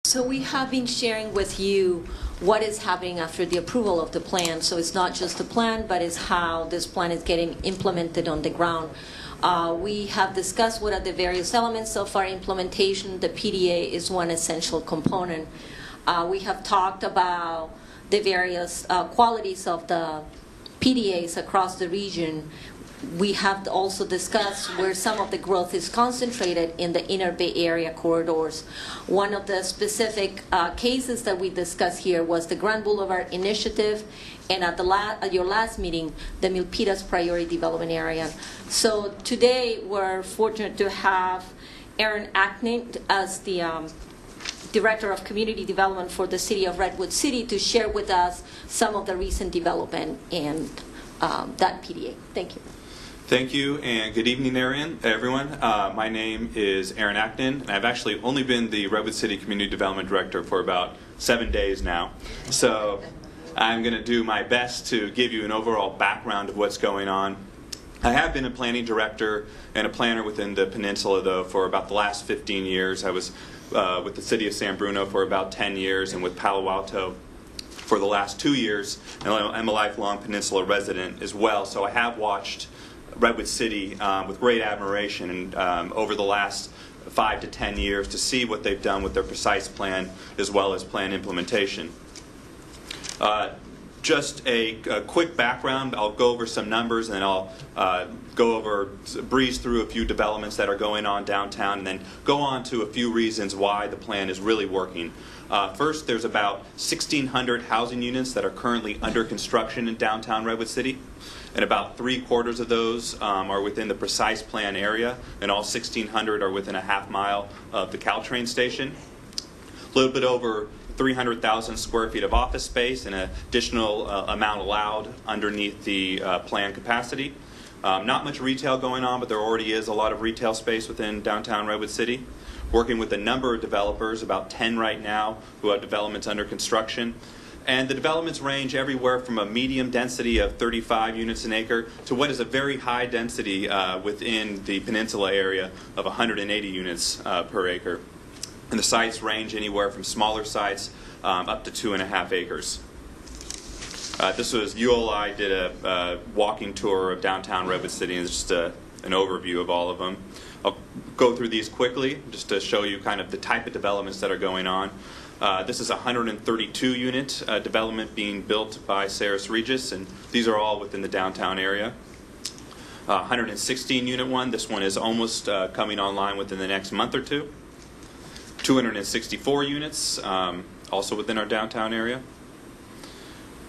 So we have been sharing with you what is happening after the approval of the plan. So it's not just the plan, but it's how this plan is getting implemented on the ground. We have discussed what are the various elements of our implementation. The PDA is one essential component. We have talked about the various qualities of the PDAs across the region. We have also discussed where some of the growth is concentrated in the inner Bay Area corridors. One of the specific cases that we discussed here was the Grand Boulevard Initiative, and at your last meeting, the Milpitas Priority Development Area. So today, we're fortunate to have Aaron Ackney as the Director of Community Development for the City of Redwood City to share with us some of the recent development and that PDA. Thank you. Thank you, and good evening, everyone. My name is Aaron Ackney, and I've actually only been the Redwood City Community Development Director for about 7 days now. So I'm going to do my best to give you an overall background of what's going on. I have been a planning director and a planner within the peninsula, though, for about the last 15 years. I was with the City of San Bruno for about 10 years, and with Palo Alto for the last 2 years. And I'm a lifelong peninsula resident as well, so I have watched Redwood City with great admiration and over the last 5 to 10 years to see what they've done with their precise plan as well as plan implementation. Just a quick background. I'll go over some numbers and then I'll breeze through a few developments that are going on downtown and then go on to a few reasons why the plan is really working. First, there's about 1,600 housing units that are currently under construction in downtown Redwood City, and about 3/4 of those are within the precise plan area, and all 1,600 are within a half mile of the Caltrain station. A little bit over 300,000 square feet of office space and an additional amount allowed underneath the plan capacity. Not much retail going on, but there already is a lot of retail space within downtown Redwood City. Working with a number of developers, about 10 right now, who have developments under construction. And the developments range everywhere from a medium density of 35 units an acre to what is a very high density within the peninsula area of 180 units per acre. And the sites range anywhere from smaller sites up to 2.5 acres. This was ULI did a walking tour of downtown Redwood City, and it's just an overview of all of them. I'll go through these quickly just to show you kind of the type of developments that are going on. This is a 132 unit development being built by Saris Regis, and these are all within the downtown area. 116 unit one, this one is almost coming online within the next month or two. 264 units, also within our downtown area.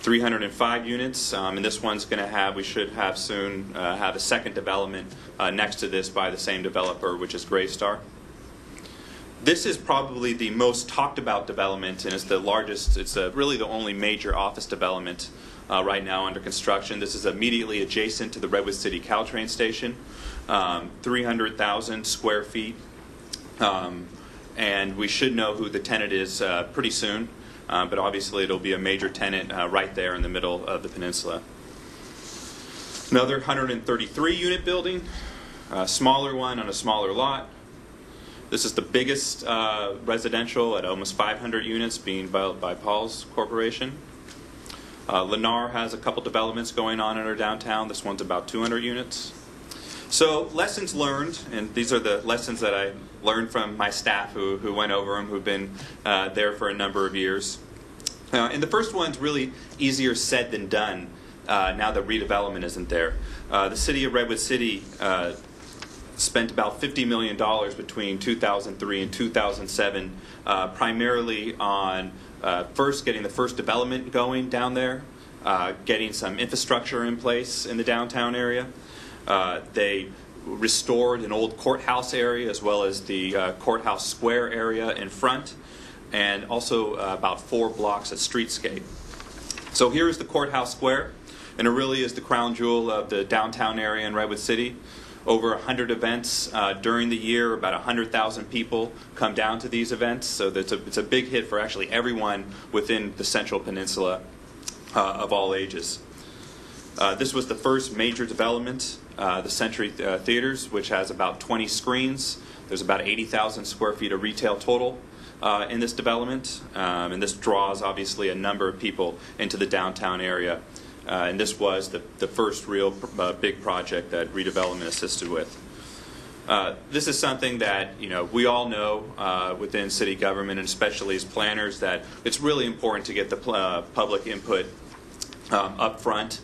305 units, and this one's going to have, we should have soon, have a second development next to this by the same developer, which is Greystar. This is probably the most talked about development, and it's the largest, it's really the only major office development right now under construction. This is immediately adjacent to the Redwood City Caltrain station, 300,000 square feet, and we should know who the tenant is pretty soon. But obviously it'll be a major tenant right there in the middle of the peninsula. Another 133 unit building, a smaller one on a smaller lot. This is the biggest residential at almost 500 units being built by Paul's Corporation. Lennar has a couple developments going on in our downtown. This one's about 200 units. So lessons learned, and these are the lessons that I learned from my staff who went over them, who've been there for a number of years. And the first one's really easier said than done now that redevelopment isn't there. The city of Redwood City spent about $50 million between 2003 and 2007, primarily on first getting the first development going down there, getting some infrastructure in place in the downtown area. They restored an old courthouse area as well as the courthouse square area in front, and also about 4 blocks of streetscape. So here is the courthouse square, and it really is the crown jewel of the downtown area in Redwood City. Over 100 events during the year, about 100,000 people come down to these events, so it's a big hit for actually everyone within the Central Peninsula of all ages. This was the first major development, the Century Theaters, which has about 20 screens. There's about 80,000 square feet of retail total. in this development, and this draws obviously a number of people into the downtown area. And this was the first real big project that redevelopment assisted with. This is something that we all know within city government, and especially as planners, that it's really important to get the public input up front.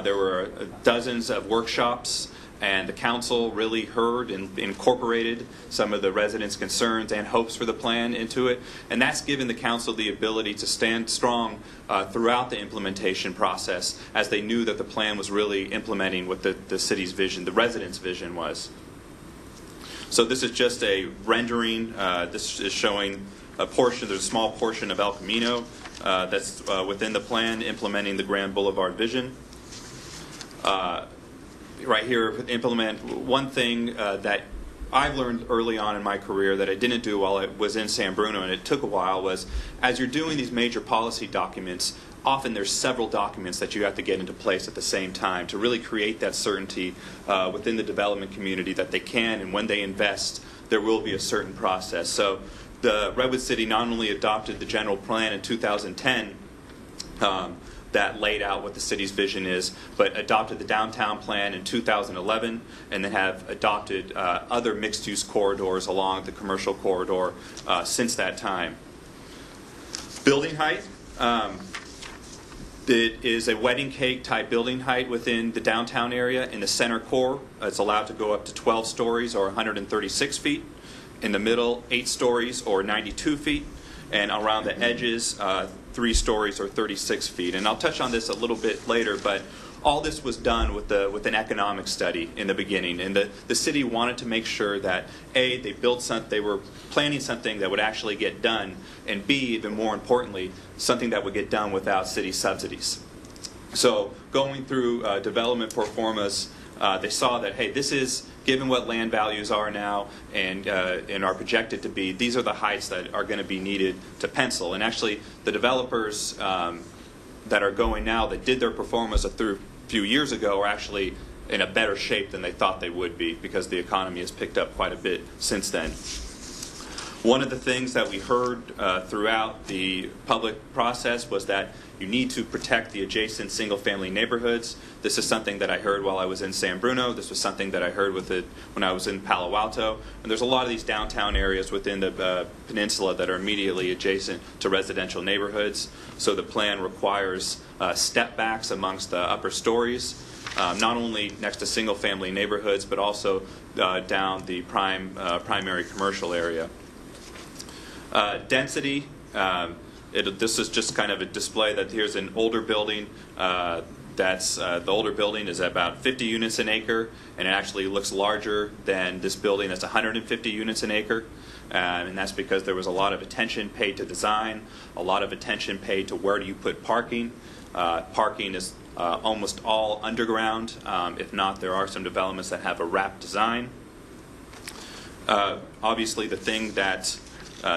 There were dozens of workshops, and the council really heard and incorporated some of the residents' concerns and hopes for the plan into it, and that's given the council the ability to stand strong throughout the implementation process, as they knew that the plan was really implementing what the city's vision, the residents' vision was. So this is just a rendering. This is showing a portion, there's a small portion of El Camino that's within the plan implementing the Grand Boulevard vision. Right here, implement one thing that I've learned early on in my career that I didn't do while I was in San Bruno, and it took a while, was as you're doing these major policy documents, often there's several documents that you have to get into place at the same time to really create that certainty within the development community that they can, and when they invest, there will be a certain process. So the Redwood City not only adopted the general plan in 2010, that laid out what the city's vision is, but adopted the downtown plan in 2011, and then have adopted other mixed-use corridors along the commercial corridor since that time. Building height. It is a wedding cake type building height within the downtown area. In the center core, it's allowed to go up to 12 stories or 136 feet. In the middle, 8 stories or 92 feet. And around the edges, 3 stories or 36 feet. And I'll touch on this a little bit later, but all this was done with an economic study in the beginning. And the city wanted to make sure that, A, they were planning something that would actually get done, and B, even more importantly, something that would get done without city subsidies. So going through development pro formas, they saw that, hey, this is, given what land values are now and are projected to be, these are the heights that are going to be needed to pencil. And actually, the developers that are going now that did their performance a few years ago are actually in a better shape than they thought they would be, because the economy has picked up quite a bit since then. One of the things that we heard throughout the public process was that you need to protect the adjacent single-family neighborhoods. This is something that I heard while I was in San Bruno. This was something that I heard when I was in Palo Alto. And there's a lot of these downtown areas within the peninsula that are immediately adjacent to residential neighborhoods. So the plan requires step backs amongst the upper stories, not only next to single-family neighborhoods, but also down the primary commercial area. Density. This is just kind of a display that here's an older building. The older building is about 50 units an acre, and it actually looks larger than this building that's 150 units an acre. And that's because there was a lot of attention paid to design, a lot of attention paid to where do you put parking. Parking is almost all underground. If not, there are some developments that have a wrap design. Obviously, the thing that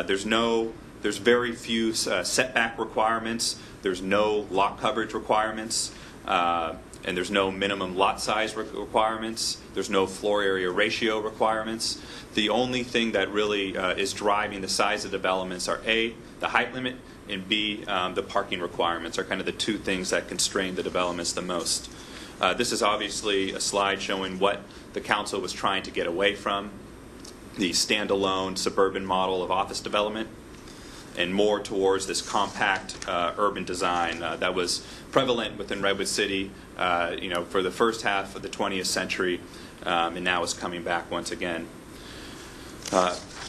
there's very few setback requirements. There's no lot coverage requirements, and there's no minimum lot size requirements. There's no floor area ratio requirements. The only thing that really is driving the size of developments are A, the height limit, and B, the parking requirements are kind of the two things that constrain the developments the most. This is obviously a slide showing what the council was trying to get away from, the standalone suburban model of office development, and more towards this compact urban design that was prevalent within Redwood City, for the first half of the 20th century, and now is coming back once again.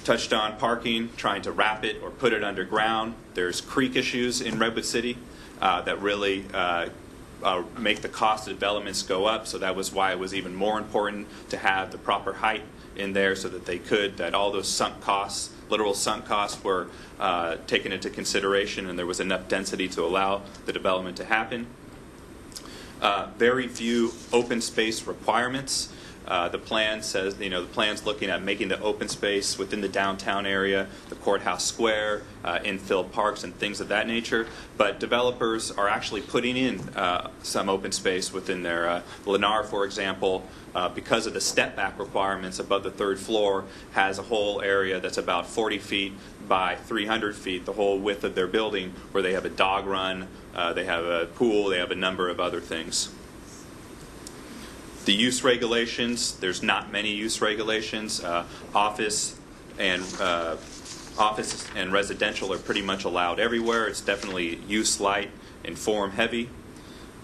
Touched on parking, trying to wrap it or put it underground. There's creek issues in Redwood City that really make the cost of developments go up, so that was why it was even more important to have the proper height in there so that all those sunk costs, literal sunk costs, were taken into consideration, and there was enough density to allow the development to happen. Very few open space requirements. The plan says, the plan's looking at making the open space within the downtown area, the courthouse square, infill parks, and things of that nature. But developers are actually putting in some open space within their Lennar, for example, because of the step back requirements above the third floor, has a whole area that's about 40 feet by 300 feet, the whole width of their building, where they have a dog run, they have a pool, they have a number of other things. The use regulations, there's not many use regulations. Office and residential are pretty much allowed everywhere. It's definitely use light and form heavy.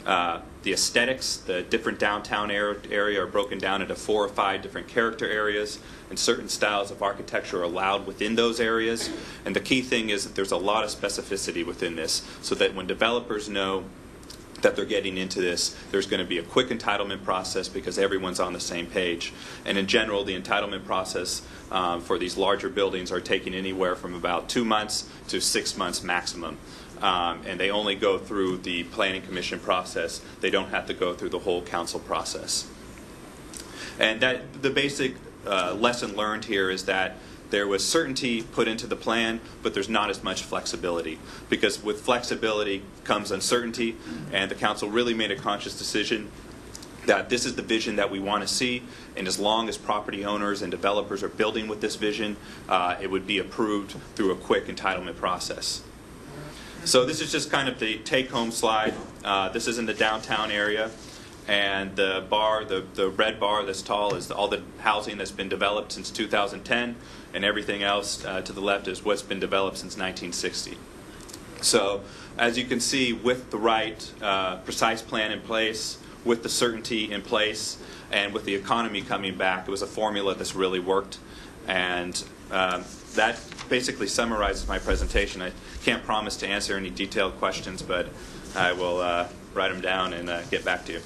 The aesthetics, the different downtown area are broken down into 4 or 5 different character areas, and certain styles of architecture are allowed within those areas. And the key thing is that there's a lot of specificity within this, so that when developers know that they're getting into this, there's going to be a quick entitlement process because everyone's on the same page. And in general, the entitlement process for these larger buildings are taking anywhere from about 2 months to 6 months maximum. And they only go through the Planning Commission process. They don't have to go through the whole council process. And that the basic lesson learned here is that there was certainty put into the plan, but there's not as much flexibility. Because with flexibility comes uncertainty, and the council really made a conscious decision that this is the vision that we want to see, and as long as property owners and developers are building with this vision, it would be approved through a quick entitlement process. So this is just kind of the take-home slide. This is in the downtown area. And the bar, the red bar that's tall, is all the housing that's been developed since 2010, and everything else to the left is what's been developed since 1960. So as you can see, with the right precise plan in place, with the certainty in place, and with the economy coming back, it was a formula that's really worked. And that basically summarizes my presentation. I can't promise to answer any detailed questions, but I will write them down and get back to you.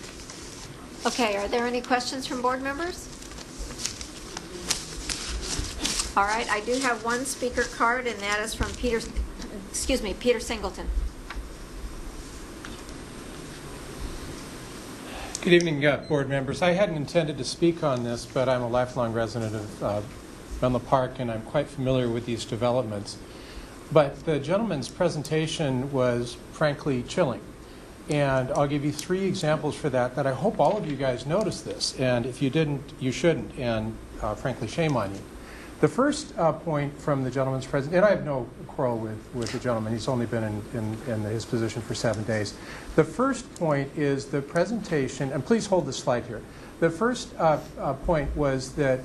Okay, are there any questions from board members? All right, I do have one speaker card, and that is from Peter Singleton. Good evening, board members. I hadn't intended to speak on this, but I'm a lifelong resident of Menlo Park, and I'm quite familiar with these developments. But the gentleman's presentation was frankly chilling. And I'll give you 3 examples for that I hope all of you guys noticed this. And if you didn't, you shouldn't. And frankly, shame on you. The first point from the gentleman's presentation, and I have no quarrel with the gentleman. He's only been in his position for 7 days. The first point is the presentation, and please hold this slide here. The first point was that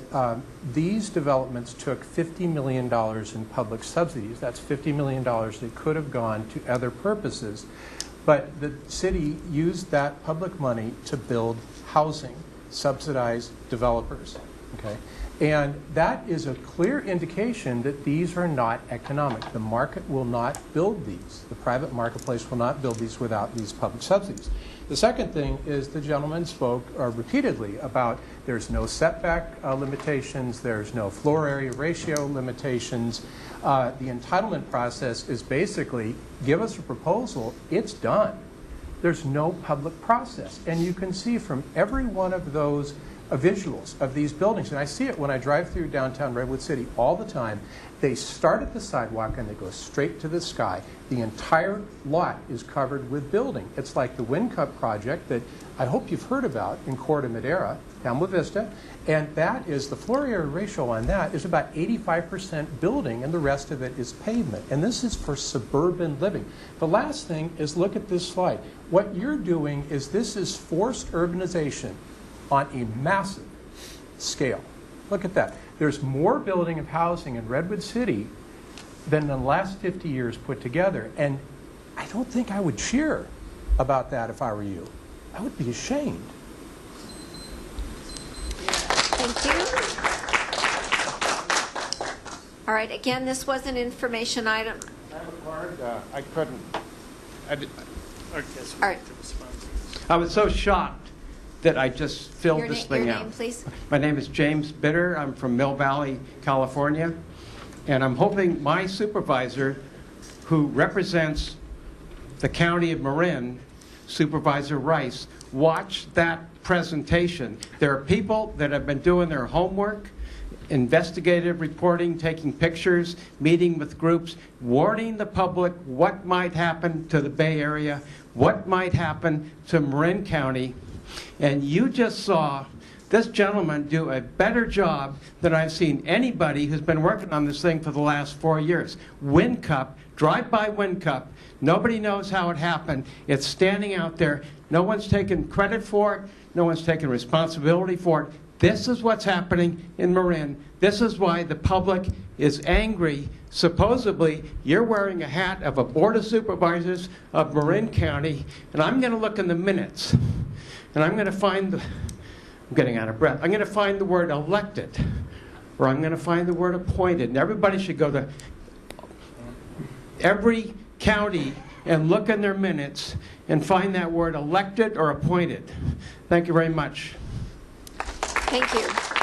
these developments took $50 million in public subsidies. That's $50 million that could have gone to other purposes. But the city used that public money to build housing, subsidize developers. Okay? And that is a clear indication that these are not economic. The market will not build these. The private marketplace will not build these without these public subsidies. The second thing is the gentleman spoke repeatedly about there's no setback limitations, there's no floor area ratio limitations. The entitlement process is basically give us a proposal, it's done. There's no public process. And you can see from every one of those visuals of these buildings, and I see it when I drive through downtown Redwood City all the time, they start at the sidewalk and they go straight to the sky. The entire lot is covered with building. It's like the Wind Cup project that I hope you've heard about in Corte Madera, Hamlet Vista, and that is, the floor area ratio on that is about 85% building and the rest of it is pavement. And this is for suburban living. The last thing is look at this slide. What you're doing is this is forced urbanization on a massive scale. Look at that. There's more building of housing in Redwood City than in the last 50 years put together. And I don't think I would cheer about that if I were you. I would be ashamed. Thank you. All right, again, this was an information item. I have a card. I couldn't. I guess All right. I was so shocked that I just filled this thing out. Your name, please. My name is James Bitter. I'm from Mill Valley, California. And I'm hoping my supervisor, who represents the county of Marin, Supervisor Rice. Watch that presentation. There are people that have been doing their homework, investigative reporting, taking pictures, meeting with groups, warning the public what might happen to the Bay Area, what might happen to Marin County. And you just saw this gentleman do a better job than I've seen anybody who's been working on this thing for the last 4 years. Wind Cup, drive-by Wind Cup. Nobody knows how it happened. It's standing out there. No one's taking credit for it. No one's taking responsibility for it. This is what's happening in Marin. This is why the public is angry. Supposedly, you're wearing a hat of a Board of Supervisors of Marin County, and I'm going to look in the minutes, and I'm going to find the... I'm getting out of breath. I'm going to find the word elected, or I'm going to find the word appointed. And everybody should go to every county and look in their minutes and find that word elected or appointed. Thank you very much. Thank you.